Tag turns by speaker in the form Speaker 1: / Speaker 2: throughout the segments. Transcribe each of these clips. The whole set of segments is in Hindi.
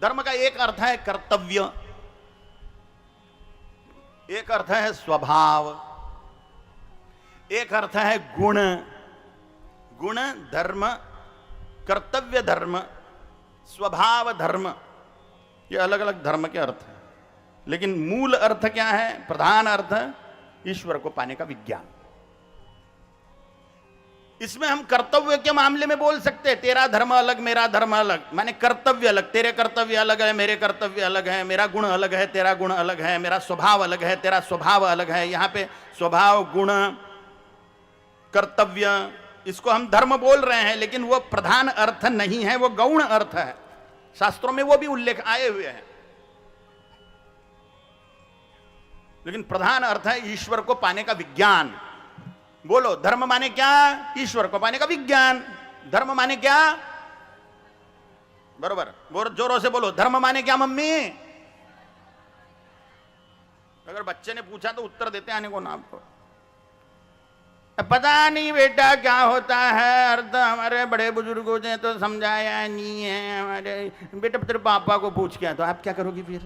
Speaker 1: धर्म का एक अर्थ है कर्तव्य, एक अर्थ है स्वभाव, एक अर्थ है गुण। गुण धर्म, कर्तव्य धर्म, स्वभाव धर्म, ये अलग अलग धर्म के अर्थ हैं। लेकिन मूल अर्थ क्या है? प्रधान अर्थ ईश्वर को पाने का विज्ञान। इसमें हम कर्तव्य के मामले में बोल सकते हैं तेरा धर्म अलग मेरा धर्म अलग, माने कर्तव्य अलग, तेरे कर्तव्य अलग है मेरे कर्तव्य अलग है, मेरा गुण अलग है तेरा गुण अलग है, मेरा स्वभाव अलग है तेरा स्वभाव अलग है। यहां पे स्वभाव, गुण, कर्तव्य, इसको हम धर्म बोल रहे हैं, लेकिन वो प्रधान अर्थ नहीं है, वो गौण अर्थ है। शास्त्रों में वो भी उल्लेख आए हुए हैं, लेकिन प्रधान अर्थ है ईश्वर को पाने का विज्ञान। बोलो, धर्म माने क्या? ईश्वर को पाने का विज्ञान। धर्म माने क्या? बरोबर, जोरों से बोलो, धर्म माने क्या मम्मी? अगर बच्चे ने पूछा तो उत्तर देते आने को ना आपको। पता नहीं बेटा क्या होता है अर्थ, हमारे बड़े बुजुर्गों ने तो समझाया नहीं है। हमारे बेटा तेरे पापा को पूछ क्या, तो आप क्या करोगी फिर?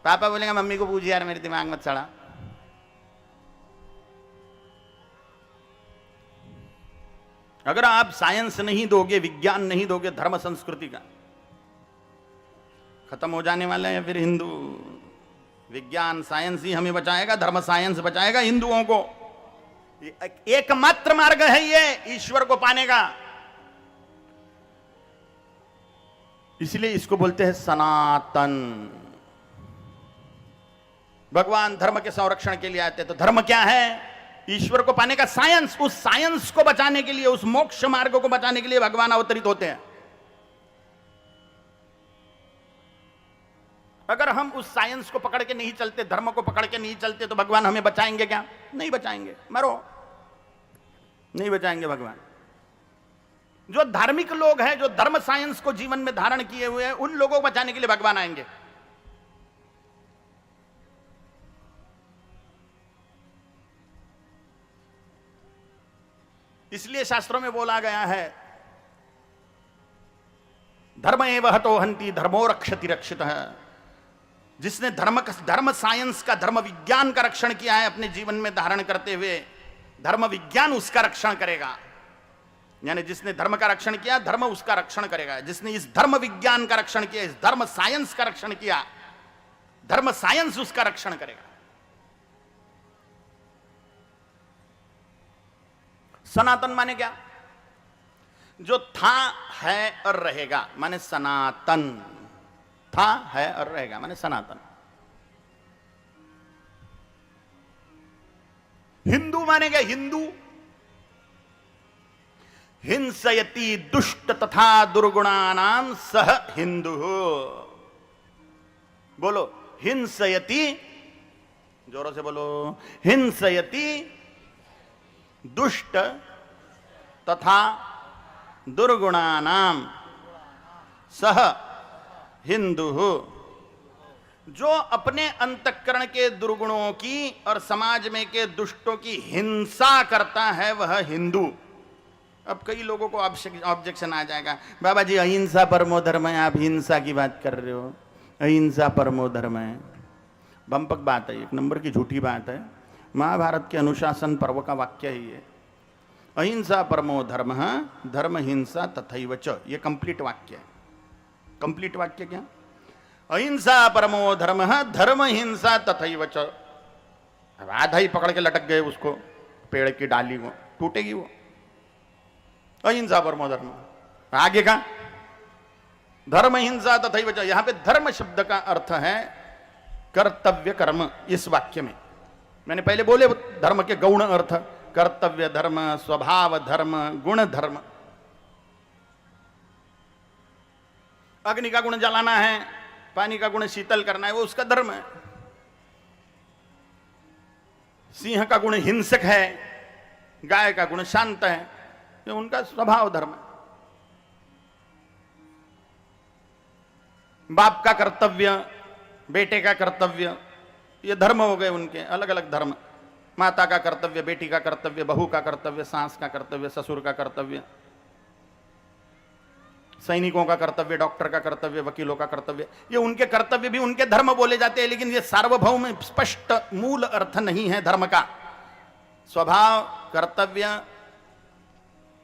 Speaker 1: पापा बोलेंगे मम्मी को पूछ यार, मेरे दिमाग मत चढ़ा। अगर आप साइंस नहीं दोगे, विज्ञान नहीं दोगे धर्म संस्कृति का, खत्म हो जाने वाला है। फिर हिंदू विज्ञान साइंस ही हमें बचाएगा, धर्म साइंस बचाएगा हिंदुओं को। एकमात्र मार्ग है ये ईश्वर को पाने का। इसलिए इसको बोलते हैं सनातन। भगवान धर्म के संरक्षण के लिए आते हैं। तो धर्म क्या है? ईश्वर को पाने का साइंस। उस साइंस को बचाने के लिए, उस मोक्ष मार्ग को बचाने के लिए भगवान अवतरित होते हैं। अगर हम उस साइंस को पकड़ के नहीं चलते, धर्म को पकड़ के नहीं चलते, तो भगवान हमें बचाएंगे क्या? नहीं बचाएंगे, मरो, नहीं बचाएंगे भगवान। जो धार्मिक लोग हैं, जो धर्म साइंस को जीवन में धारण किए हुए हैं, उन लोगों को बचाने के लिए भगवान आएंगे। इसलिए शास्त्रों में बोला गया है, धर्म एव हतो हन्ति धर्मो रक्षति रक्षितः। जिसने धर्म साइंस का, धर्म विज्ञान का रक्षण किया है अपने जीवन में धारण करते हुए, धर्म विज्ञान उसका रक्षण करेगा। यानी जिसने धर्म का रक्षण किया, धर्म उसका रक्षण करेगा। जिसने इस धर्म विज्ञान का रक्षण किया, इस धर्म साइंस का रक्षण किया, धर्म साइंस उसका रक्षण करेगा। सनातन माने क्या? जो था, है और रहेगा, माने सनातन। था, है और रहेगा, माने सनातन। हिंदू माने क्या? हिंदू हिंसयति दुष्ट तथा दुर्गुणानां सह हिंदु। बोलो, हिंसयति, जोरों से बोलो, हिंसयति दुष्ट तथा दुर्गुणानाम सह हिंदु। जो अपने अंतःकरण के दुर्गुणों की और समाज में के दुष्टों की हिंसा करता है, वह हिंदू। अब कई लोगों को ऑब्जेक्शन आ जाएगा, बाबा जी अहिंसा परमो धर्म है, आप हिंसा की बात कर रहे हो, अहिंसा परमो धर्म है। बंपक बात है, एक नंबर की झूठी बात है। महाभारत के अनुशासन पर्व का वाक्य ही है, अहिंसा परमो धर्म, धर्म हिंसा तथैव च। ये कंप्लीट वाक्य है। कंप्लीट वाक्य क्या? अहिंसा परमो धर्म, धर्म हिंसा तथैव च। अब आधा ही पकड़ के लटक गए उसको, पेड़ की डाली को, टूटेगी वो। अहिंसा परमो धर्म, आगे का धर्म हिंसा तथैव च। यहां पे धर्म शब्द का अर्थ है कर्तव्य कर्म। इस वाक्य में मैंने पहले बोले धर्म के गौण अर्थ, कर्तव्य धर्म, स्वभाव धर्म, गुण धर्म। अग्नि का गुण जलाना है, पानी का गुण शीतल करना है, वो उसका धर्म है। सिंह का गुण हिंसक है, गाय का गुण शांत है, ये उनका स्वभाव धर्म है। बाप का कर्तव्य, बेटे का कर्तव्य, ये धर्म हो गए उनके, अलग अलग धर्म। माता का कर्तव्य, बेटी का कर्तव्य, बहू का कर्तव्य, सास का कर्तव्य, ससुर का कर्तव्य। सैनिकों का कर्तव्य, डॉक्टर का कर्तव्य, वकीलों का कर्तव्य, ये उनके कर्तव्य भी उनके धर्म बोले जाते हैं, लेकिन ये सार्वभौम स्पष्ट मूल अर्थ नहीं है धर्म का। स्वभाव, कर्तव्य,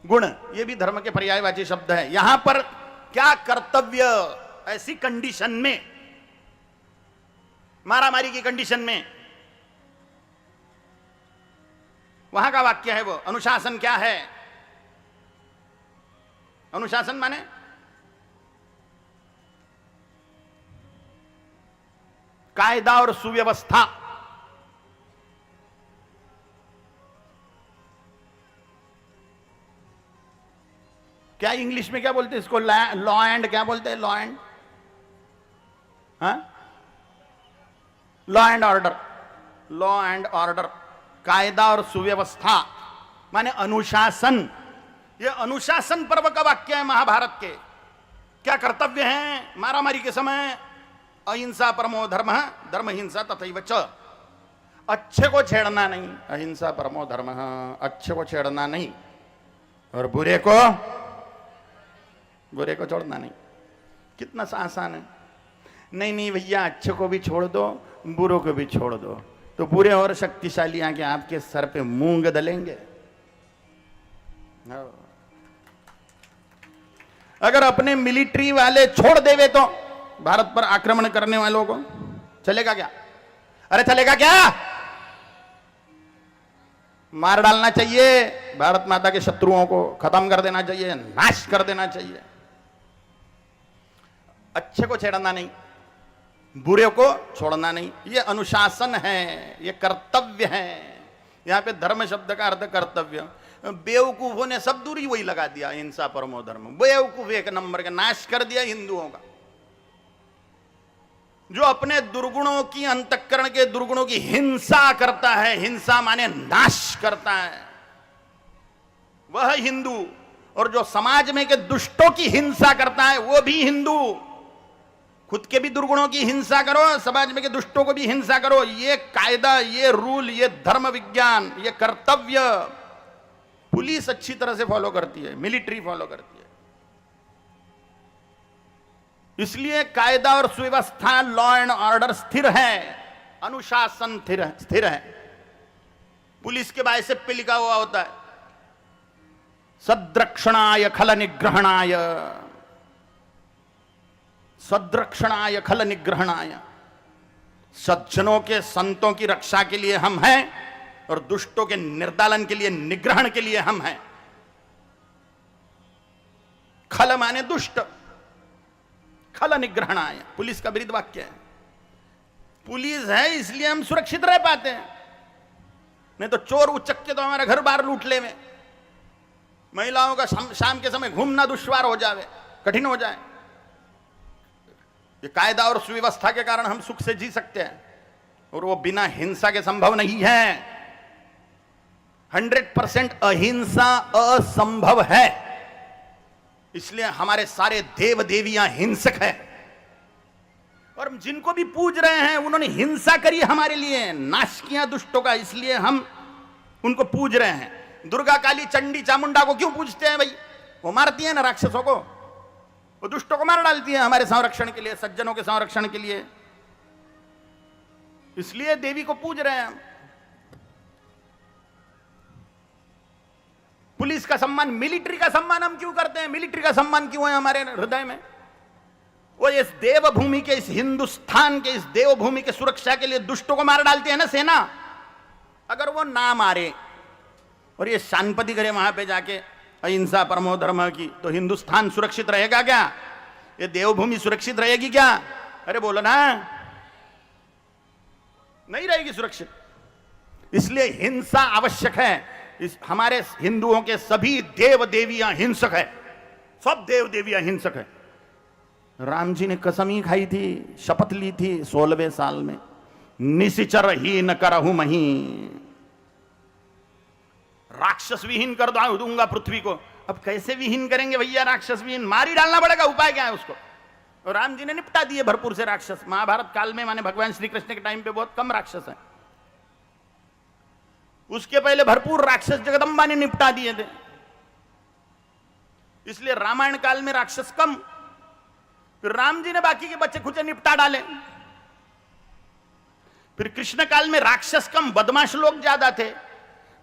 Speaker 1: गुण, ये भी धर्म के पर्यायवाची शब्द है। यहां पर क्या कर्तव्य, ऐसी कंडीशन में, मारामारी की कंडीशन में, वहां का वाक्य है वो। अनुशासन क्या है? अनुशासन माने कायदा और सुव्यवस्था। क्या इंग्लिश में क्या बोलते हैं इसको? लॉ एंड, क्या बोलते हैं? लॉ एंड, हाँ, law and order. Law and order, कायदा और सुव्यवस्था माने अनुशासन। ये अनुशासन पर्व का वाक्य है महाभारत के। क्या कर्तव्य हैं मारामारी के समय? अहिंसा परमो धर्म, धर्म हिंसा तथैव च। अच्छे को छेड़ना नहीं, अहिंसा परमो धर्म, अच्छे को छेड़ना नहीं, और बुरे को छोड़ना नहीं। कितना आसान है। नहीं नहीं भैया, अच्छे को भी छोड़ दो, बुरों को भी छोड़ दो, तो बुरे और शक्तिशाली आके आपके सर पे मूंग दलेंगे। अगर अपने मिलिट्री वाले छोड़ देवे तो भारत पर आक्रमण करने वालों को, चलेगा क्या? अरे चलेगा क्या? मार डालना चाहिए, भारत माता के शत्रुओं को खत्म कर देना चाहिए, नाश कर देना चाहिए। अच्छे को छेड़ना नहीं, बुरे को छोड़ना नहीं, ये अनुशासन है, ये कर्तव्य है। यहां पे धर्म शब्द का अर्थ कर्तव्य। बेवकूफों ने सब दूरी वही लगा दिया, हिंसा परमो धर्म। बेवकूफ एक नंबर का, नाश कर दिया हिंदुओं का। जो अपने दुर्गुणों की, अंतःकरण के दुर्गुणों की हिंसा करता है, हिंसा माने नाश करता है, वह हिंदू। और जो समाज में के दुष्टों की हिंसा करता है, वो भी हिंदू। खुद के भी दुर्गुणों की हिंसा करो, समाज में के दुष्टों को भी हिंसा करो। ये कायदा, ये रूल, ये धर्म विज्ञान, ये कर्तव्य पुलिस अच्छी तरह से फॉलो करती है, मिलिट्री फॉलो करती है। इसलिए कायदा और सुव्यवस्था, लॉ एंड ऑर्डर स्थिर है, अनुशासन स्थिर है। पुलिस के बाइसेप पे लिखा हुआ होता है सद्रक्षणाय खल निग्रहणाय, सद्रक्षणाय खल निग्रहणाय। सज्जनों के, संतों की रक्षा के लिए हम हैं, और दुष्टों के निर्दालन के लिए, निग्रहण के लिए हम हैं। खल माने दुष्ट, खल निग्रहणाय पुलिस का ब्रीद वाक्य है। पुलिस है इसलिए हम सुरक्षित रह पाते हैं, नहीं तो चोर उचक्के तो हमारा घर बार लूट ले में। महिलाओं का शाम के समय घूमना दुश्वार हो जाए, कठिन हो जाए। ये कायदा और सुव्यवस्था के कारण हम सुख से जी सकते हैं, और वो बिना हिंसा के संभव नहीं है। 100% अहिंसा असंभव है। इसलिए हमारे सारे देव देवियां हिंसक है, और जिनको भी पूज रहे हैं उन्होंने हिंसा करी हमारे लिए, नाश किया दुष्टों का, इसलिए हम उनको पूज रहे हैं। दुर्गा, काली, चंडी, चामुंडा को क्यों पूजते हैं भाई? वो मारती है ना राक्षसों को, वो दुष्टों को मार डालती है हमारे संरक्षण के लिए, सज्जनों के संरक्षण के लिए। इसलिए देवी को पूज रहे हैं हम। पुलिस का सम्मान, मिलिट्री का सम्मान हम क्यों करते हैं? मिलिट्री का सम्मान क्यों है हमारे हृदय में? वो इस देवभूमि के, इस हिंदुस्तान के, इस देवभूमि के सुरक्षा के लिए दुष्टों को मार डालते हैं ना सेना। अगर वो ना मारे और ये शांति करे वहां पे जाके अहिंसा परमो धर्म की, तो हिंदुस्तान सुरक्षित रहेगा क्या? ये देवभूमि सुरक्षित रहेगी क्या? अरे बोलो ना, नहीं रहेगी सुरक्षित। इसलिए हिंसा आवश्यक है। इस हमारे हिंदुओं के सभी देव देवियां हिंसक है, सब देव देवियां हिंसक है। राम जी ने कसम ही खाई थी, शपथ ली थी 16वें साल में, निशिचर ही न करहु मही, राक्षस विहीन कर दूंगा पृथ्वी को। अब कैसे विहीन करेंगे भैया राक्षस विहीन? मार ही डालना पड़ेगा, उपाय क्या है उसको? और राम जी ने निपटा दिए भरपूर से राक्षस। महाभारत काल में माने भगवान श्री कृष्ण के टाइम पे बहुत कम राक्षस हैं, उसके पहले भरपूर राक्षस जगदम्बा ने निपटा दिए थे। इसलिए रामायण काल में राक्षस कम, फिर राम जी ने बाकी के बच्चे खुचे निपटा डाले। फिर कृष्ण काल में राक्षस कम, बदमाश लोग ज्यादा थे,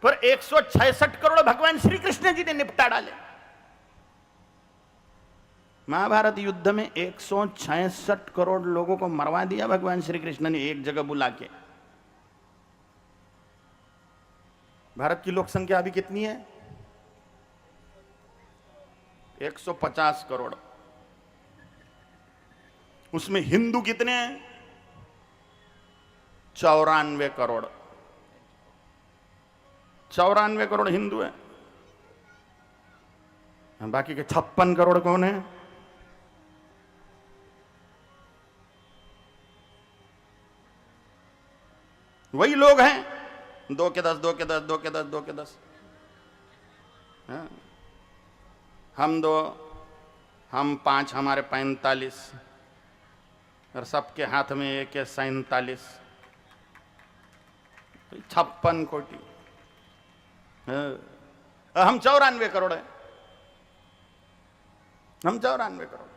Speaker 1: पर 166 करोड़ भगवान श्री कृष्ण जी ने निपटा डाले। महाभारत युद्ध में 166 करोड़ लोगों को मरवा दिया भगवान श्री कृष्ण ने एक जगह बुला के। भारत की लोक संख्या अभी कितनी है? 150 करोड़। उसमें हिंदू कितने हैं? 94 करोड़। 94 करोड़ हिंदू है, बाकी के 56 करोड़ कौन है? वही लोग हैं, 2 के 10, 2 के 10, 2 के 10, 2 के 10। हम 2, हम 5, हमारे 45, और सबके हाथ में एक है 47, 56 कोटि। हम 94 करोड़ है, हम 94 करोड़।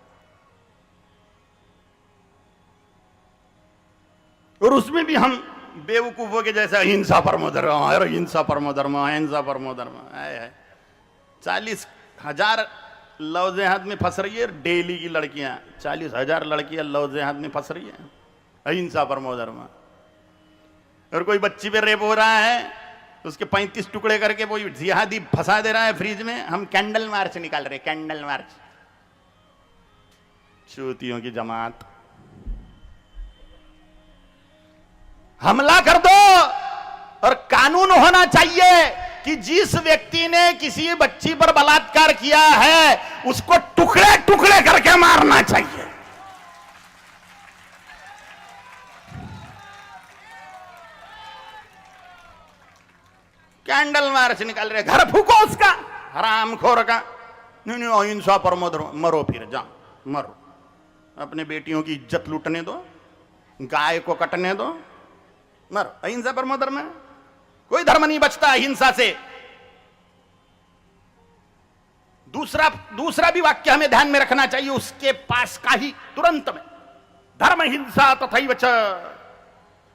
Speaker 1: और उसमें भी हम बेवकूफों के जैसे अहिंसा परमो धर्म, अहिंसा परमो धर्म, अहिंसा परमो धर्म। 40,000 लौजे हाथ में फंस रही है डेली की लड़कियां, 40,000 लड़कियां लौजे हाथ में फंस रही है, अहिंसा परमो धर्म। और कोई बच्ची पे रेप हो रहा है, उसके 35 टुकड़े करके वो जिहादी फंसा दे रहा है फ्रिज में, हम कैंडल मार्च निकाल रहे, कैंडल मार्च। चूतियों की जमात, हमला कर दो। और कानून होना चाहिए कि जिस व्यक्ति ने किसी बच्ची पर बलात्कार किया है उसको टुकड़े टुकड़े करके मारना चाहिए। कैंडल मार्च निकाल रहे, घर फूको उसका, हरामखोर का। नहीं, अहिंसा परमो धर्म। मरो, फिर जाओ मरो, अपने बेटियों की इज्जत लूटने दो, गाय को कटने दो, मरो। अहिंसा परमो धर्म है, कोई धर्म नहीं बचता अहिंसा से। दूसरा भी वाक्य हमें ध्यान में रखना चाहिए उसके पास का ही तुरंत में, धर्म हिंसा तथैव च।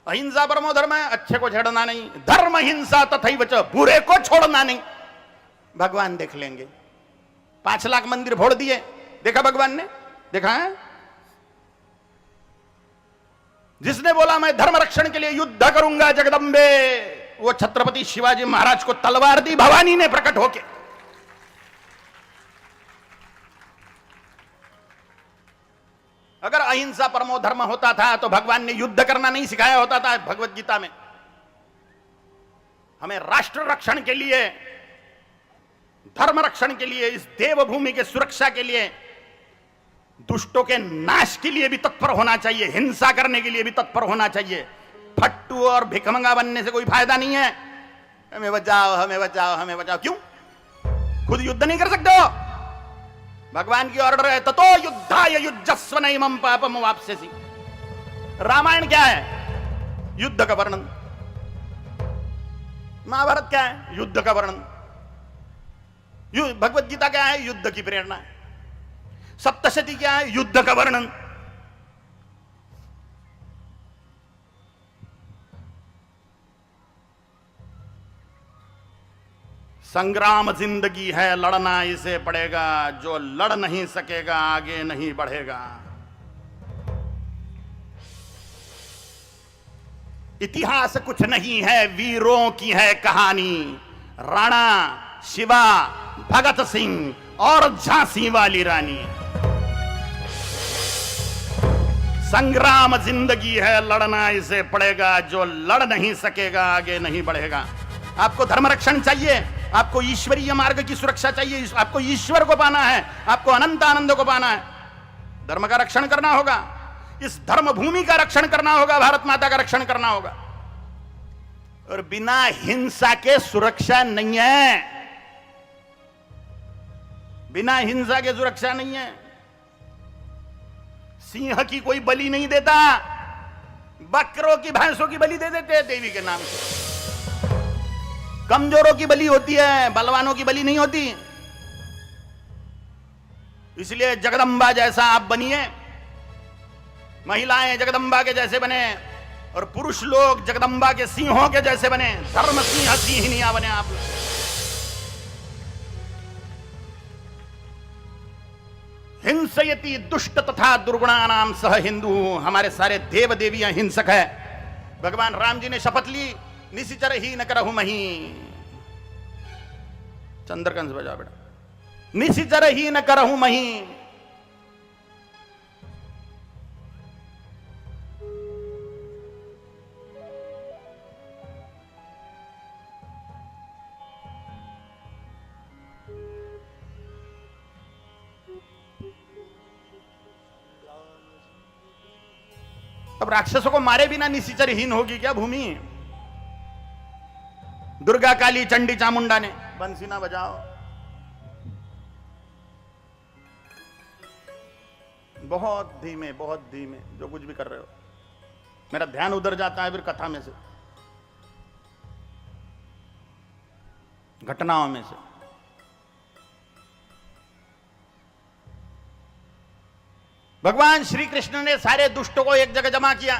Speaker 1: अहिंसा परमो धर्म है, अच्छे को छेड़ना नहीं, धर्म हिंसा तथैव च, बुरे को छोड़ना नहीं। भगवान देख लेंगे। 5 लाख मंदिर फोड़ दिए, देखा भगवान ने? देखा है? जिसने बोला मैं धर्म रक्षण के लिए युद्ध करूंगा जगदम्बे, वो छत्रपति शिवाजी महाराज को तलवार दी भवानी ने प्रकट होके। अगर अहिंसा परमो धर्म होता था तो भगवान ने युद्ध करना नहीं सिखाया होता था। भगवत गीता में हमें राष्ट्र रक्षण के लिए, धर्म रक्षण के लिए, इस देवभूमि के सुरक्षा के लिए, दुष्टों के नाश के लिए भी तत्पर होना चाहिए, हिंसा करने के लिए भी तत्पर होना चाहिए। फट्टू और भिखमंगा बनने से कोई फायदा नहीं है। हमें बचाओ, हमें बचाओ, हमें बचाओ। क्यों? खुद युद्ध नहीं कर सकते हो? भगवान की ऑर्डर है, ततो युद्धाय युज्यस्व नैमं पापम वाप्स्यसि। रामायण क्या है? युद्ध का वर्णन। महाभारत क्या है? युद्ध का वर्णन। भगवत गीता क्या है? युद्ध की प्रेरणा है। सप्तशती क्या है? युद्ध का वर्णन। संग्राम जिंदगी है, लड़ना इसे पड़ेगा, जो लड़ नहीं सकेगा आगे नहीं बढ़ेगा। इतिहास कुछ नहीं है, वीरों की है कहानी। राणा, शिवा, भगत सिंह और झांसी वाली रानी। संग्राम जिंदगी है, लड़ना इसे पड़ेगा, जो लड़ नहीं सकेगा आगे नहीं बढ़ेगा। आपको धर्म रक्षण चाहिए, आपको ईश्वरीय मार्ग की सुरक्षा चाहिए, आपको ईश्वर को पाना है, आपको अनंत आनंद को पाना है। धर्म का रक्षण करना होगा, इस धर्म भूमि का रक्षण करना होगा, भारत माता का रक्षण करना होगा। और बिना हिंसा के सुरक्षा नहीं है, बिना हिंसा के सुरक्षा नहीं है। सिंह की कोई बलि नहीं देता, बकरों की, भैंसों की बलि दे देते हैं देवी के नाम से। कमजोरों की बलि होती है, बलवानों की बलि नहीं होती। इसलिए जगदम्बा जैसा आप बनिए, महिलाएं जगदम्बा के जैसे बने और पुरुष लोग जगदम्बा के सिंहों के जैसे बने, धर्म सिंह सिंहिनिया बने आप लोग। हिंसयति दुष्ट तथा दुर्गुणानाम सह हिंदू। हमारे सारे देव देवियां हिंसक है। भगवान राम जी ने शपथ ली, निशिचर ही न करहु मही। चंद्रकंस बजा बेटा, निशिचर ही न करहु मही। अब राक्षसों को मारे बिना निशिचरहीन होगी क्या भूमि? दुर्गा काली चंडी चामुंडा ने, बंसी ना बजाओ, बहुत धीमे जो कुछ भी कर रहे हो। मेरा ध्यान उधर जाता है फिर कथा में से, घटनाओं में से। भगवान श्री कृष्ण ने सारे दुष्टों को एक जगह जमा किया,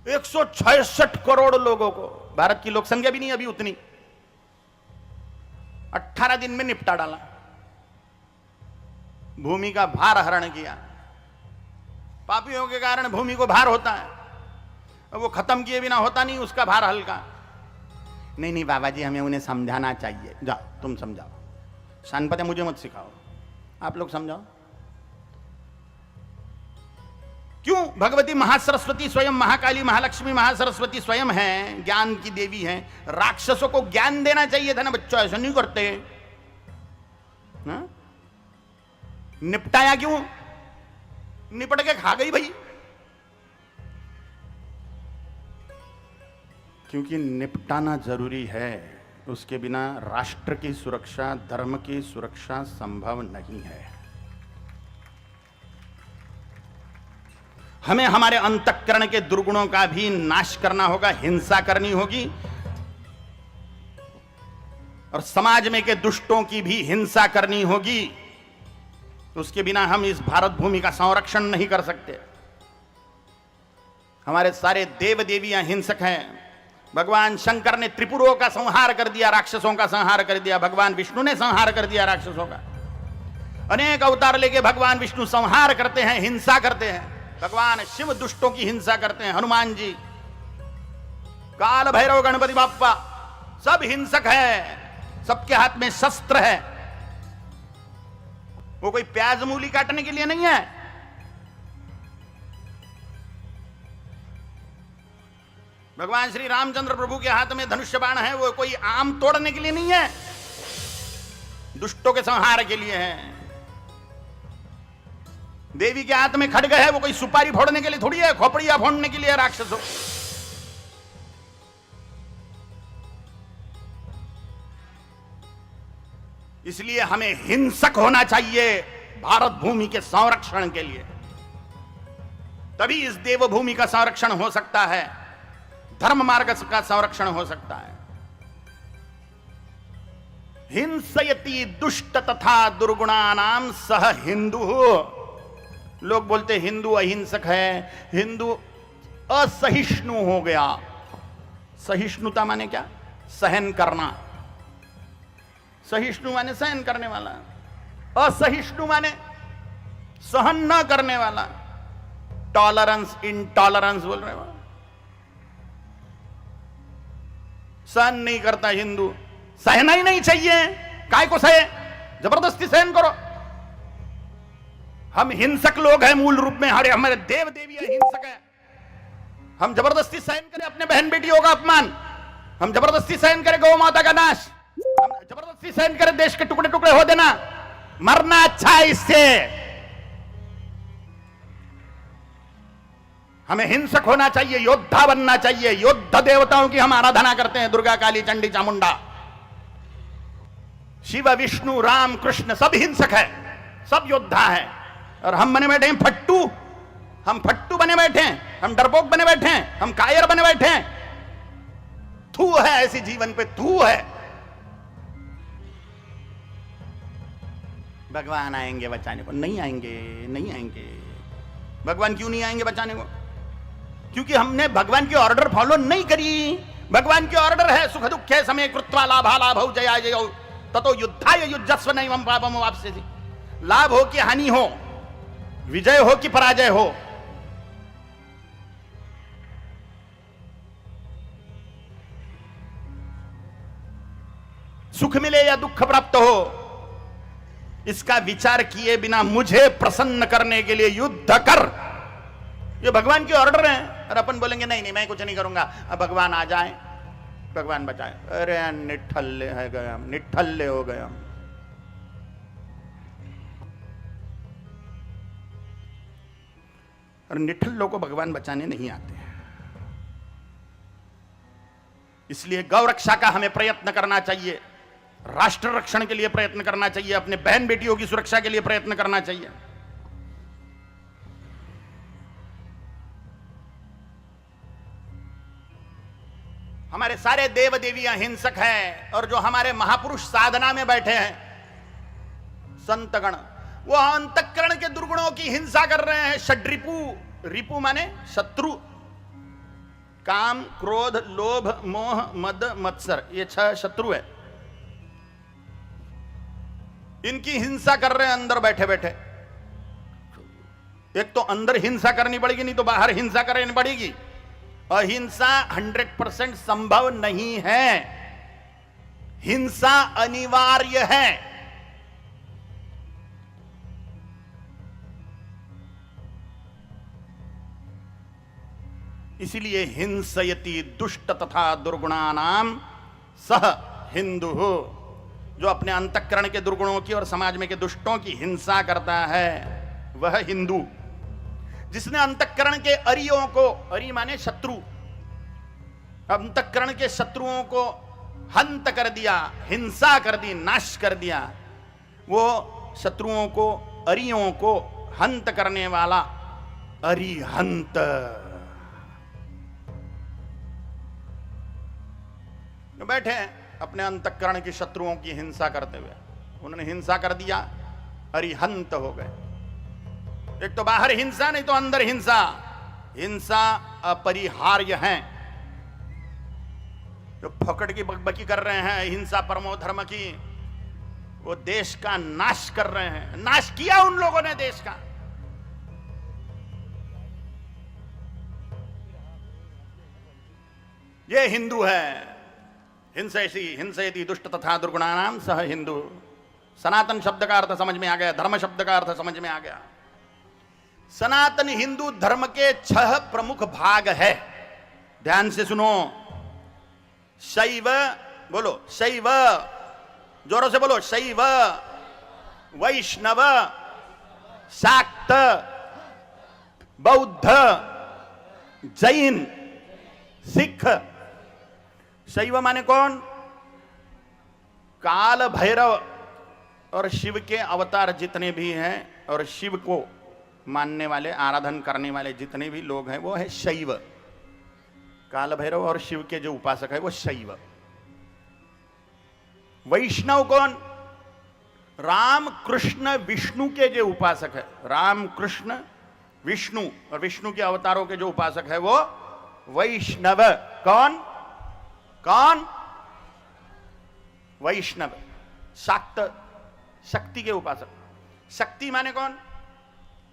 Speaker 1: 166 करोड़ लोगों को। भारत की लोक संख्या भी नहीं अभी उतनी, 18 दिन में निपटा डाला। भूमि का भार हरण किया। पापियों के कारण भूमि को भार होता है, अब वो खत्म किए बिना होता नहीं उसका भार हल्का। नहीं बाबा जी, हमें उन्हें समझाना चाहिए। जाओ तुम समझाओ, शानपते मुझे मत सिखाओ, आप लोग समझाओ। क्यों? भगवती महासरस्वती स्वयं, महाकाली महालक्ष्मी महासरस्वती स्वयं हैं, ज्ञान की देवी हैं। राक्षसों को ज्ञान देना चाहिए था ना बच्चों, ऐसा नहीं करते। हा? निपटाया क्यों? निपट के खा गई भाई। क्योंकि निपटाना जरूरी है, उसके बिना राष्ट्र की सुरक्षा, धर्म की सुरक्षा संभव नहीं है। हमें हमारे अंतःकरण के दुर्गुणों का भी नाश करना होगा, हिंसा करनी होगी, और समाज में के दुष्टों की भी हिंसा करनी होगी। उसके बिना हम इस भारत भूमि का संरक्षण नहीं कर सकते। हमारे सारे देव देवियां हिंसक हैं। भगवान शंकर ने त्रिपुरों का संहार कर दिया, राक्षसों का संहार कर दिया। भगवान विष्णु ने संहार कर दिया राक्षसों का। अनेक अवतार लेके भगवान विष्णु संहार करते हैं, हिंसा करते हैं। भगवान शिव दुष्टों की हिंसा करते हैं। हनुमान जी, काल भैरव, गणपति बाप्पा सब हिंसक है, सबके हाथ में शस्त्र है। वो कोई प्याज मूली काटने के लिए नहीं है। भगवान श्री रामचंद्र प्रभु के हाथ में धनुष्य बाण है, वो कोई आम तोड़ने के लिए नहीं है, दुष्टों के संहार के लिए है। देवी के हाथ में खड्ग है, वो कोई सुपारी फोड़ने के लिए थोड़ी है, खोपड़ियां फोड़ने के लिए है राक्षसों। इसलिए हमें हिंसक होना चाहिए भारत भूमि के संरक्षण के लिए, तभी इस देवभूमि का संरक्षण हो सकता है, धर्म मार्ग का संरक्षण हो सकता है। हिंसयति दुष्ट तथा दुर्गुणानाम सह हिंदू। लोग बोलते हिंदू अहिंसक है, हिंदू असहिष्णु हो गया। सहिष्णुता माने क्या? सहन करना। सहिष्णु माने सहन करने वाला, असहिष्णु माने सहन न करने वाला। टॉलरेंस, इंटॉलरेंस बोल रहे हो। सहन नहीं करता हिंदू, सहना ही नहीं चाहिए। काय को सहे? जबरदस्ती सहन करो। हम हिंसक लोग हैं मूल रूप में, हमारे देव देवी हिंसक हैं। हम जबरदस्ती सहन करें अपने बहन बेटियों का अपमान, हम जबरदस्ती सहन करें गौ माता का नाश, हम जबरदस्ती सहन करें देश के टुकड़े टुकड़े हो देना, मरना अच्छा है इससे। हमें हिंसक होना चाहिए, योद्धा बनना चाहिए। योद्धा देवताओं की हम आराधना करते हैं, दुर्गा काली चंडी चामुंडा। शिव विष्णु राम कृष्ण सब हिंसक है, सब योद्धा है। और हम बने बैठे हैं फट्टू, हम फट्टू बने बैठे हैं, हम डरपोक बने बैठे हैं, हम कायर बने बैठे हैं। थू है ऐसी जीवन पे, थू है। भगवान आएंगे बचाने को। नहीं आएंगे, नहीं आएंगे। भगवान क्यों नहीं आएंगे बचाने को? क्योंकि हमने भगवान की ऑर्डर फॉलो नहीं करी। भगवान की ऑर्डर है सुख दुखे समय कृत्वा लाभा लाभौ जया जयौ ततो युद्धाय युज्जस्व नैवं पापम वाप्स्यसि। लाभ हो कि हानि हो, विजय हो कि पराजय हो, सुख मिले या दुख प्राप्त हो, इसका विचार किए बिना मुझे प्रसन्न करने के लिए युद्ध कर, ये भगवान की ऑर्डर है। और अपन बोलेंगे नहीं नहीं मैं कुछ नहीं करूंगा, अब भगवान आ जाए, भगवान बचाए। अरे निठल्ले है गए हम, निठल्ले हो गए हम। और निठल्लों को भगवान बचाने नहीं आते हैं। इसलिए गौ रक्षा का हमें प्रयत्न करना चाहिए, राष्ट्र रक्षण के लिए प्रयत्न करना चाहिए, अपने बहन बेटियों की सुरक्षा के लिए प्रयत्न करना चाहिए। हमारे सारे देव देवियां हिंसक हैं, और जो हमारे महापुरुष साधना में बैठे हैं संतगण, वो अंतःकरण के दुर्गुणों की हिंसा कर रहे हैं। षड्रिपु, रिपु माने शत्रु, काम क्रोध लोभ मोह मद मत्सर, ये 6 शत्रु है। इनकी हिंसा कर रहे हैं अंदर बैठे बैठे। एक तो अंदर हिंसा करनी पड़ेगी, नहीं तो बाहर हिंसा करनी पड़ेगी। अहिंसा 100% संभव नहीं है, हिंसा अनिवार्य है। इसीलिए हिंसयति दुष्ट तथा दुर्गुणानाम सह हिंदु, जो अपने अंतःकरण के दुर्गुणों की और समाज में के दुष्टों की हिंसा करता है वह हिंदू। जिसने अंतःकरण के अरियों को, अरि माने शत्रु, अंतःकरण के शत्रुओं को हंत कर दिया, हिंसा कर दी, नाश कर दिया, वो शत्रुओं को, अरियों को हंत करने वाला अरिहंत। बैठे हैं अपने अंतःकरण के शत्रुओं की हिंसा करते हुए, उन्होंने हिंसा कर दिया, अरिहंत हो गए। एक तो बाहर हिंसा, नहीं तो अंदर हिंसा। हिंसा अपरिहार्य है। जो फकड़ की बकबकी कर रहे हैं हिंसा परमो धर्म की, वो देश का नाश कर रहे हैं। नाश किया उन लोगों ने देश का। ये हिंदू है। हिंसयति दुष्ट तथा दुर्गुणानाम सह हिंदू। सनातन शब्द का अर्थ समझ में आ गया, धर्म शब्द का अर्थ समझ में आ गया। सनातन हिंदू धर्म के 6 प्रमुख भाग है। ध्यान से सुनो। शैव, बोलो शैव, जोरों से बोलो शैव, वैष्णव, शाक्त, बौद्ध, जैन, सिख। शैव माने कौन? काल भैरव और शिव के अवतार जितने भी हैं, और शिव को मानने वाले, आराधन करने वाले जितने भी लोग हैं, वो है शैव। काल भैरव और शिव के जो उपासक है वो शैव। वैष्णव कौन? राम कृष्ण विष्णु के जो उपासक है, राम कृष्ण विष्णु और विष्णु के अवतारों के जो उपासक है वो वैष्णव। कौन कौन? वैष्णव। शाक्त, शक्ति के उपासक। शक्ति माने कौन?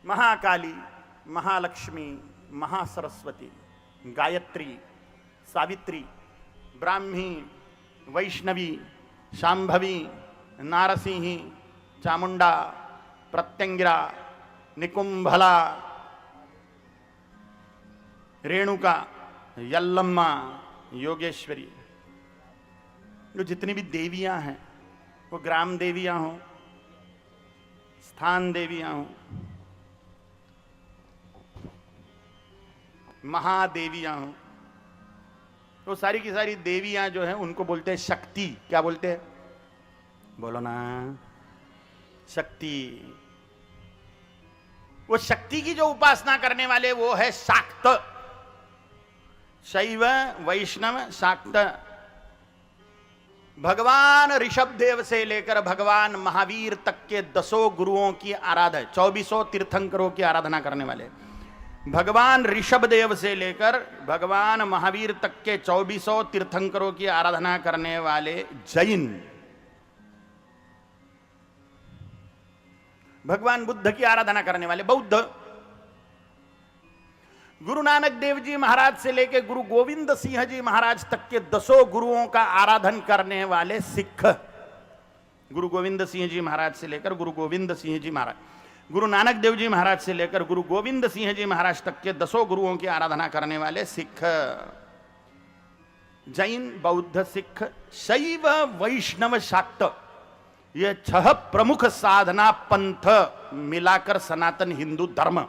Speaker 1: महाकाली, महालक्ष्मी, महासरस्वती, गायत्री, सावित्री, ब्राह्मी, वैष्णवी, शांभवी, नारसिंही, चामुंडा, प्रत्यंगिरा, निकुंभला, रेणुका, यल्लम्मा, योगेश्वरी। जो जितनी भी देवियां हैं, वो ग्राम देवियां हो, स्थान देवियां हो, महादेवियां हो, तो सारी की सारी देवियां जो हैं उनको बोलते हैं शक्ति। क्या बोलते हैं? बोलो ना, शक्ति। वो शक्ति की जो उपासना करने वाले वो है शाक्त। शैव, वैष्णव, शाक्त। भगवान ऋषभ देव से लेकर भगवान महावीर तक के 10 गुरुओं की आराधना, 2400 तीर्थंकरों की आराधना करने वाले, भगवान ऋषभ देव से लेकर भगवान महावीर तक के 2400 तीर्थंकरों की आराधना करने वाले जैन, भगवान बुद्ध की आराधना करने वाले बौद्ध, गुरु नानक देव जी महाराज से लेकर गुरु गोविंद सिंह जी महाराज तक के 10 गुरुओं का आराधन करने वाले सिख, गुरु गोविंद सिंह जी महाराज से लेकर गुरु गोविंद सिंह जी महाराज, गुरु नानक देव जी महाराज से लेकर गुरु गोविंद सिंह जी महाराज तक के 10 गुरुओं की आराधना करने वाले सिख, जैन, बौद्ध, सिख, शैव, वैष्णव, शाक्त, ये 6 प्रमुख साधना पंथ मिलाकर सनातन हिंदू धर्म।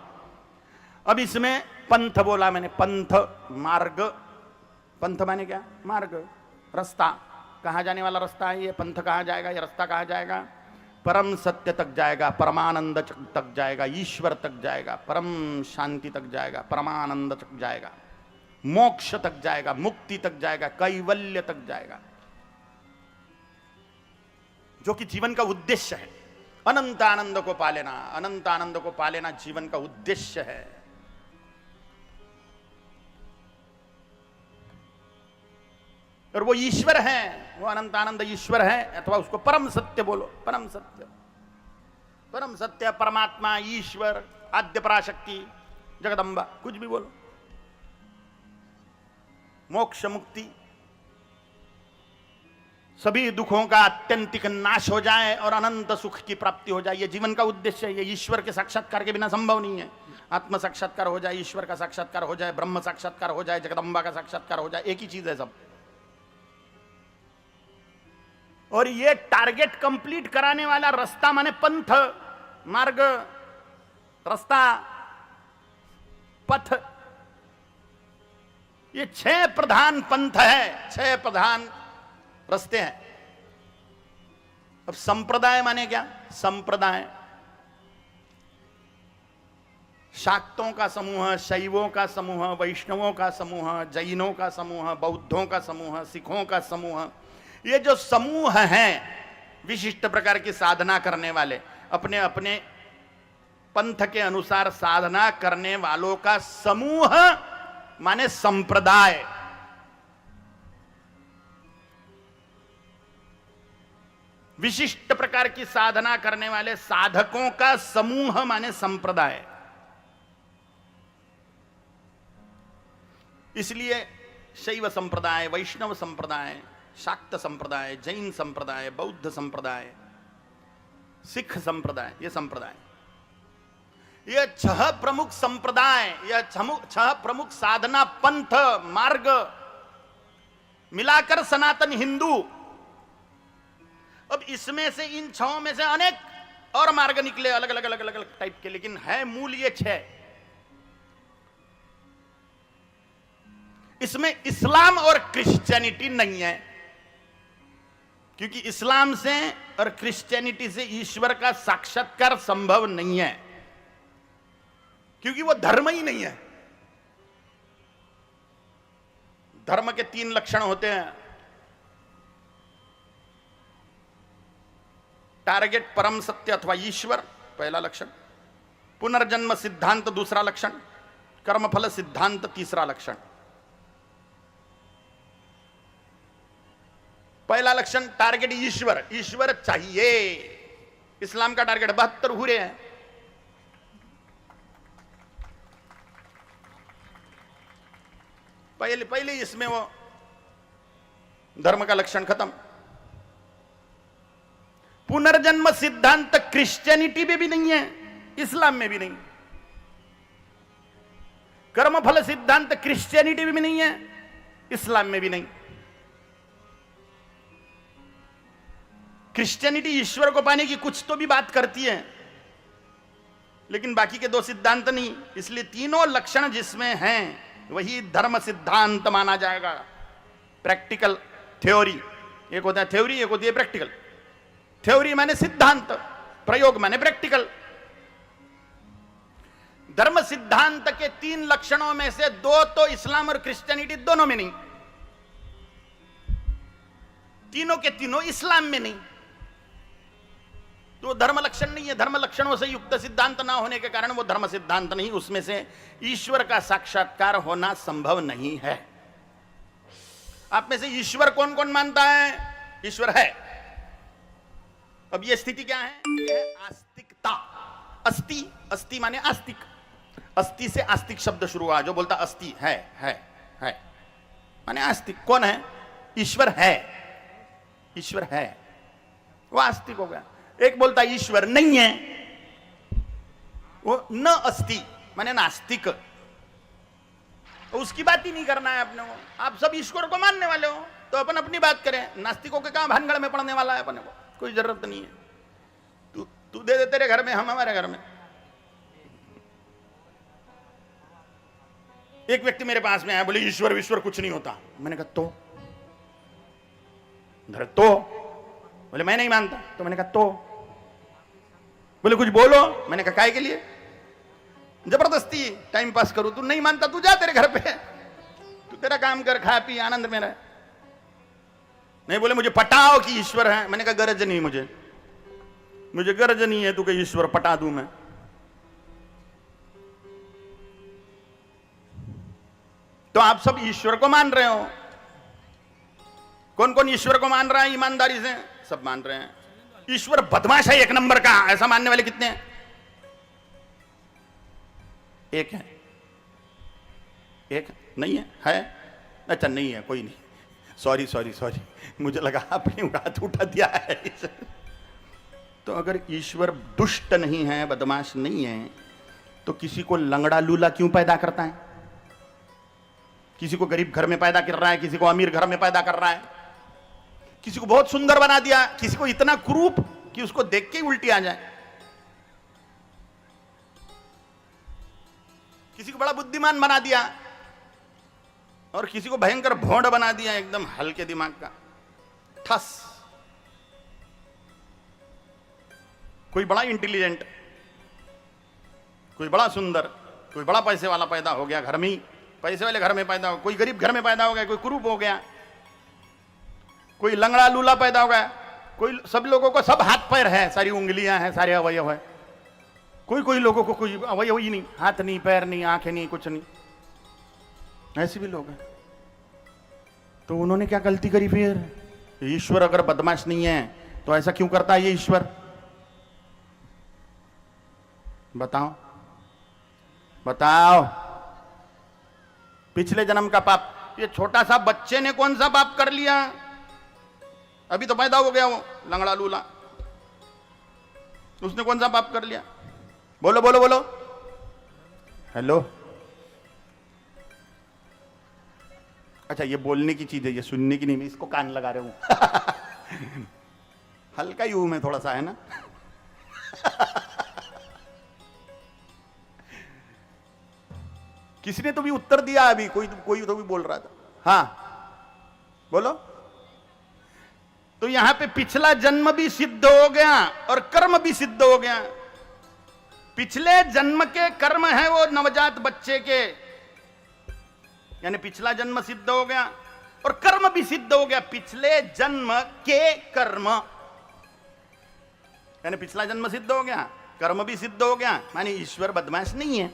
Speaker 1: अब इसमें पंथ बोला मैंने, पंथ मार्ग, पंथ माने क्या? मार्ग, रास्ता, कहां जाने वाला रास्ता है ये? पंथ कहां जाएगा? ये रास्ता कहां जाएगा? परम सत्य तक जाएगा, परमानंद तक जाएगा, ईश्वर तक जाएगा, परम शांति तक जाएगा, परमानंद तक जाएगा, मोक्ष तक जाएगा, मुक्ति तक जाएगा, कैवल्य तक जाएगा, जो कि जीवन का उद्देश्य है। अनंत आनंद को पा लेना, अनंत आनंद को पा लेना जीवन का उद्देश्य है। और वो ईश्वर है, वो अनंत आनंद ईश्वर है, अथवा उसको परम सत्य बोलो, परम सत्य, परम सत्य, परमात्मा, ईश्वर, आद्य पराशक्ति, जगदम्बा, कुछ भी बोलो, मोक्ष, मुक्ति, सभी दुखों का आत्यंतिक नाश हो जाए और अनंत सुख की प्राप्ति हो जाए, ये जीवन का उद्देश्य है। ये ईश्वर के साक्षात्कार के बिना संभव नहीं है। आत्म साक्षात्कार हो जाए, ईश्वर का साक्षात्कार हो जाए, ब्रह्म साक्षात्कार हो जाए, जगदम्बा का साक्षात्कार हो जाए, एक ही चीज है सब। और ये टारगेट कंप्लीट कराने वाला रास्ता माने पंथ, मार्ग, रास्ता, पथ, ये 6 प्रधान पंथ है, 6 प्रधान रास्ते हैं। अब संप्रदाय माने क्या? संप्रदाय शाक्तों का समूह, शैवों का समूह, वैष्णवों का समूह, जैनों का समूह, बौद्धों का समूह, सिखों का समूह, ये जो समूह हैं विशिष्ट प्रकार की साधना करने वाले, अपने अपने पंथ के अनुसार साधना करने वालों का समूह माने संप्रदाय। विशिष्ट प्रकार की साधना करने वाले साधकों का समूह माने संप्रदाय। इसलिए शैव संप्रदाय, वैष्णव संप्रदाय, शाक्त संप्रदाय, जैन संप्रदाय, बौद्ध संप्रदाय, सिख संप्रदाय, ये संप्रदाय, ये 6 प्रमुख संप्रदाय, ये 6 प्रमुख साधना पंथ मार्ग मिलाकर सनातन हिंदू। अब इसमें से, इन 6 में से अनेक और मार्ग निकले अलग अलग अलग अलग अलग टाइप के, लेकिन है मूल ये 6। इसमें इस्लाम और क्रिश्चियनिटी नहीं है, क्योंकि इस्लाम से और क्रिश्चियनिटी से ईश्वर का साक्षात्कार संभव नहीं है, क्योंकि वो धर्म ही नहीं है। धर्म के 3 लक्षण होते हैं, टारगेट परम सत्य अथवा ईश्वर, पहला लक्षण, पुनर्जन्म सिद्धांत दूसरा लक्षण, कर्मफल सिद्धांत तीसरा लक्षण। पहला लक्षण टारगेट ईश्वर, ईश्वर चाहिए। इस्लाम का टारगेट 72 हुरे हैं। पहले इसमें वो धर्म का लक्षण खत्म। पुनर्जन्म सिद्धांत क्रिश्चियनिटी में भी नहीं है, इस्लाम में भी नहीं। कर्मफल सिद्धांत क्रिश्चियनिटी में भी नहीं है, इस्लाम में भी नहीं। क्रिश्चियनिटी ईश्वर को पाने की कुछ तो भी बात करती है, लेकिन बाकी के 2 सिद्धांत नहीं। इसलिए तीनों लक्षण जिसमें हैं वही धर्म सिद्धांत माना जाएगा। प्रैक्टिकल थ्योरी, एक होता है थ्योरी, एक होती है प्रैक्टिकल। थ्योरी माने सिद्धांत, प्रयोग माने प्रैक्टिकल। धर्म सिद्धांत के 3 लक्षणों में से 2 तो इस्लाम और क्रिश्चियनिटी दोनों में नहीं। तीनों के तीनों इस्लाम में नहीं, तो धर्म लक्षण नहीं है। धर्म लक्षणों से युक्त सिद्धांत ना होने के कारण वो धर्म सिद्धांत नहीं, उसमें से ईश्वर का साक्षात्कार होना संभव नहीं है। आप में से ईश्वर कौन कौन मानता है? ईश्वर है। अब ये स्थिति क्या है? ये है आस्तिकता। अस्ति, अस्ति माने आस्तिक, अस्ति से आस्तिक शब्द शुरू हुआ। जो बोलता अस्ति है माने आस्तिक। कौन है? ईश्वर है, ईश्वर है, वो आस्तिक हो गया। एक बोलता ईश्वर नहीं है, वो न अस्ति माने नास्तिक। उसकी बात ही नहीं करना है अपने को। आप सब ईश्वर को मानने वाले हो तो अपन अपनी बात करें। नास्तिकों के कहां भानगढ़ में पड़ने वाला है अपने को, कोई जरूरत नहीं है। तू दे दे तेरे घर में, हम हमारे घर में। एक व्यक्ति मेरे पास में आया, बोले ईश्वर विश्वर कुछ नहीं होता। मैंने कहा तो बोले मैं नहीं मानता। तो मैंने कहा तो बोले कुछ बोलो। मैंने कहा काय के लिए? जबरदस्ती टाइम पास करूं? तू नहीं मानता, तू जा तेरे घर पे, तू तेरा काम कर, खा पी, आनंद में रह। नहीं, बोले मुझे पटाओ कि ईश्वर है। मैंने कहा गरज नहीं, मुझे गरज नहीं है तू कि ईश्वर पटा दूं मैं। तो आप सब ईश्वर को मान रहे हो। कौन कौन ईश्वर को मान रहा है ईमानदारी से? सब मान रहे हैं। ईश्वर बदमाश है एक नंबर का, ऐसा मानने वाले कितने हैं? एक है, एक नहीं है? अच्छा नहीं है, कोई नहीं, सॉरी, मुझे लगा आपने हाथ उठा दिया है। तो अगर ईश्वर दुष्ट नहीं है, बदमाश नहीं है, तो किसी को लंगड़ा लूला क्यों पैदा करता है? किसी को गरीब घर में पैदा कर रहा है, किसी को अमीर घर में पैदा कर रहा है, किसी को बहुत सुंदर बना दिया, किसी को इतना क्रूप कि उसको देख के ही उल्टी आ जाए, किसी को बड़ा बुद्धिमान बना दिया और किसी को भयंकर भोंड बना दिया, एकदम हल्के दिमाग का ठस। कोई बड़ा इंटेलिजेंट, कोई बड़ा सुंदर, कोई बड़ा पैसे वाला पैदा हो गया घर में ही, पैसे वाले घर में पैदा हो, कोई गरीब घर में पैदा हो गया, कोई कुरूप हो गया, कोई लंगड़ा लूला पैदा हो गया, कोई, सब लोगों को सब हाथ पैर है, सारी उंगलियां हैं, सारे अवयव है। कोई लोगों को कोई अवयव ही नहीं, हाथ नहीं, पैर नहीं, आंखें नहीं, कुछ नहीं, ऐसे भी लोग हैं। तो उन्होंने क्या गलती करी फिर? ईश्वर अगर बदमाश नहीं है तो ऐसा क्यों करता है ये ईश्वर? बताओ। पिछले जन्म का पाप। ये छोटा सा बच्चे ने कौन सा पाप कर लिया? अभी तो पैदा हो गया वो लंगड़ा लूला, उसने कौन सा पाप कर लिया? बोलो। हेलो। अच्छा, ये बोलने की चीज है, ये सुनने की नहीं। मैं इसको कान लगा रहा हूं। हल्का ही हूं मैं थोड़ा सा, है ना? किसी ने तो भी उत्तर दिया अभी, कोई तो भी बोल रहा था। हाँ बोलो। तो यहां पे पिछला जन्म भी सिद्ध हो गया और कर्म भी सिद्ध हो गया। पिछले जन्म के कर्म है वो नवजात बच्चे के, यानी पिछला जन्म सिद्ध हो गया और कर्म भी सिद्ध हो गया। पिछले जन्म के कर्म, यानी पिछला जन्म सिद्ध हो गया, कर्म भी सिद्ध हो गया। माने ईश्वर बदमाश नहीं है,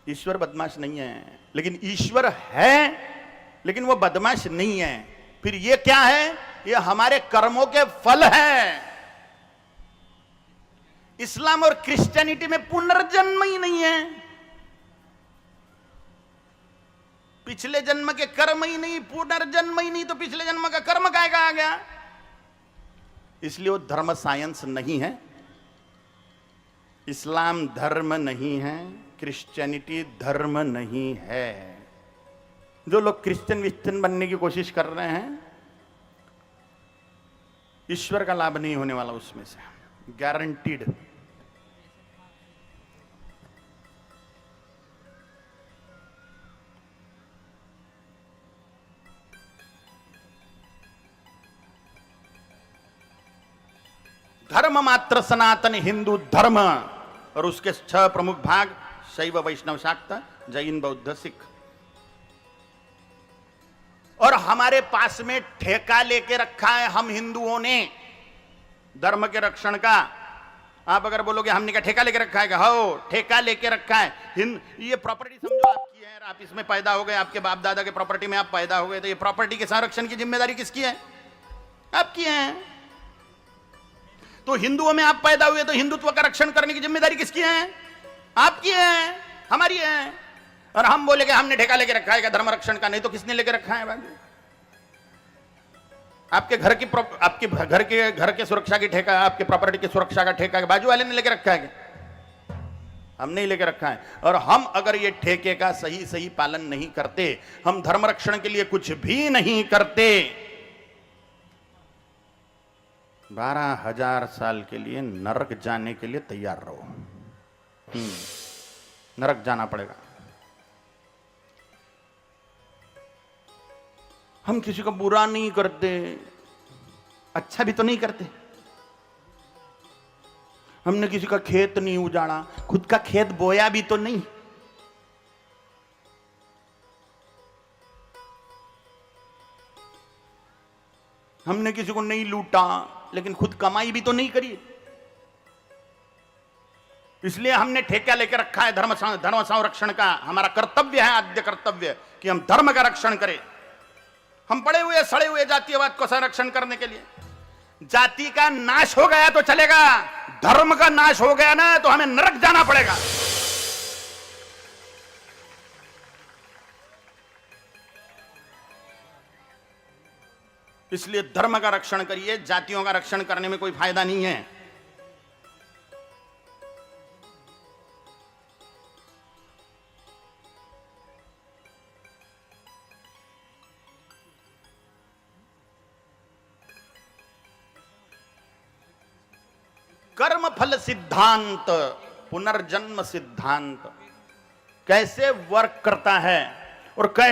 Speaker 1: ईश्वर बदमाश नहीं है, लेकिन ईश्वर है, लेकिन वो बदमाश नहीं है। फिर ये क्या है? ये हमारे कर्मों के फल है। इस्लाम और क्रिश्चियनिटी में पुनर्जन्म ही नहीं है, पिछले जन्म के कर्म ही नहीं, पुनर्जन्म ही नहीं, तो पिछले जन्म का कर्म काहे का आ गया? इसलिए वो धर्म साइंस नहीं है, इस्लाम धर्म नहीं है, क्रिश्चियनिटी धर्म नहीं है। जो लोग क्रिश्चियन बनने की कोशिश कर रहे हैं, ईश्वर का लाभ नहीं होने वाला उसमें से, गारंटीड। धर्म मात्र सनातन हिंदू धर्म और उसके 6 प्रमुख भाग, शैव वैष्णव शाक्त, जैन बौद्ध सिख। और हमारे पास में ठेका लेके रखा है हम हिंदुओं ने धर्म के रक्षण का। आप अगर बोलोगे हमने क्या ठेका लेके रखा है, हो ठेका लेके रखा है। ये प्रॉपर्टी समझो आपकी है, आप इसमें पैदा हो गए, आपके बाप दादा के प्रॉपर्टी में आप पैदा हो गए, तो ये प्रॉपर्टी के संरक्षण की जिम्मेदारी किसकी है? आपकी है। तो हिंदुओं में आप पैदा हुए तो हिंदुत्व का रक्षण करने की जिम्मेदारी किसकी है? आपकी है, हमारी है। और हम बोले कि हमने ठेका लेके रखा है धर्म रक्षण का, नहीं तो किसने लेके रखा है बाबू? आपके घर के सुरक्षा की ठेका, आपके प्रॉपर्टी की सुरक्षा का ठेका बाजू वाले ने लेके रखा है क्या? हमने ही लेके रखा है। और हम अगर ये ठेके का सही सही पालन नहीं करते, हम धर्म रक्षण के लिए कुछ भी नहीं करते, 12,000 साल के लिए नरक जाने के लिए तैयार रहो। नरक जाना पड़ेगा। हम किसी का बुरा नहीं करते, अच्छा भी तो नहीं करते। हमने किसी का खेत नहीं उजाड़ा, खुद का खेत बोया भी तो नहीं। हमने किसी को नहीं लूटा, लेकिन खुद कमाई भी तो नहीं करी। इसलिए हमने ठेका लेकर रखा है धर्म संरक्षण का। हमारा कर्तव्य है, आद्य कर्तव्य, कि हम धर्म का रक्षण करें। हम पड़े हुए सड़े हुए जातीयवाद को संरक्षण करने के लिए। जाति का नाश हो गया तो चलेगा, धर्म का नाश हो गया ना तो हमें नरक जाना पड़ेगा। इसलिए धर्म का रक्षण करिए, जातियों का रक्षण करने में कोई फायदा नहीं है। कर्म फल सिद्धांत, पुनर्जन्म सिद्धांत कैसे वर्क करता है और कैसे